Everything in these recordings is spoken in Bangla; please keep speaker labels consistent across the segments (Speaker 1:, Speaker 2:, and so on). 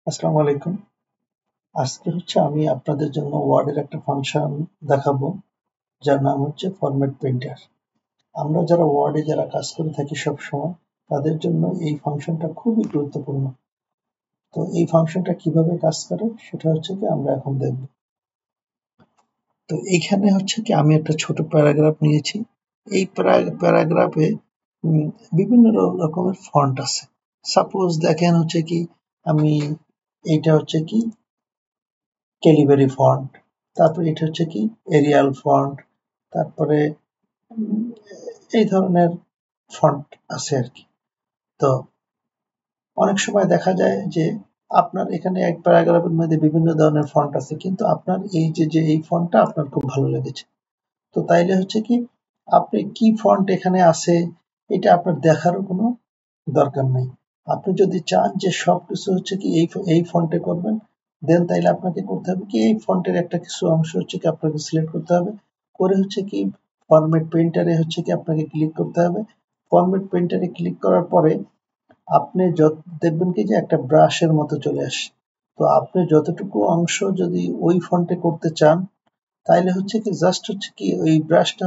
Speaker 1: আসসালামু আলাইকুম। আজকে আমি আপনাদের জন্য ওয়ার্ডের একটা ফাংশন দেখাবো, যার নাম হচ্ছে ফরম্যাট প্রিন্টার। আমরা যারা ওয়ার্ডে কাজ করে থাকি সবসময়, তাদের জন্য এই ফাংশনটা খুবই গুরুত্বপূর্ণ। তো এই ফাংশনটা কিভাবে কাজ করে সেটা আমরা এখন দেখব। তো এইখানে আমি একটা ছোট প্যারাগ্রাফ নিয়েছি। এই প্যারাগ্রাফে বিভিন্ন রকমের ফন্ট আছে। সাপোজ দেখেন আমি এইটা ক্যালিবারি ফন্ট, তারপরে এটা এরিয়াল ফন্ট, তারপরে উম, এই ধরনের ফন্ট আছে আর কি। তো অনেক সময় দেখা যায় যে আপনার এখানে এক প্যারাগ্রাফের মধ্যে বিভিন্ন ধরনের ফন্ট আছে, কিন্তু আপনার এই ফন্টটা আপনার খুব ভালো লেগেছে। তো তাইলে আপনি কি ফন্ট এখানে আছে এটা আপনার দেখারও কোনো দরকার নাই। আপনি যদি চান যে সবকিছু এই ফন্টে করবেন, দেন তাইলে আপনাকে করতে হবে কি, এই ফন্টের একটা কিছু অংশ আপনাকে সিলেক্ট করতে হবে। করে ফরম্যাট পেইন্টারে আপনাকে ক্লিক করতে হবে। ফরম্যাট পেইন্টারে ক্লিক করার পরে আপনি দেখবেন কি যে একটা ব্রাশের মতো চলে আসে। তো আপনি যতটুকু অংশ যদি ওই ফন্টে করতে চান, তাইলে জাস্ট ওই ব্রাশটা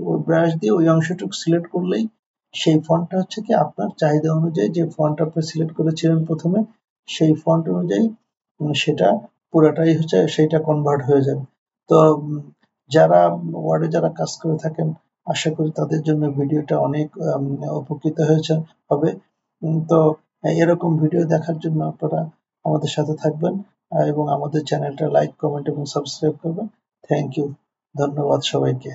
Speaker 1: ওই ব্রাশ দিয়ে ওই অংশটুকু সিলেক্ট করলেই সেই ফন্টটা আপনার চাহিদা অনুযায়ী, যে ফন্ট আপনি সিলেক্ট করেছিলেন প্রথমে, সেই ফন্ট অনুযায়ী সেটা পুরাটাই সেইটা কনভার্ট হয়ে যাবে। তো যারা ওয়ার্ডে কাজ করে থাকেন, আশা করি তাদের জন্য ভিডিওটা অনেক উপকৃত হবে। তো এরকম ভিডিও দেখার জন্য আপনারা আমাদের সাথে থাকবেন, এবং আমাদের চ্যানেলটা লাইক, কমেন্ট এবং সাবস্ক্রাইব করবেন। Thank you. ধন্যবাদ সবাইকে।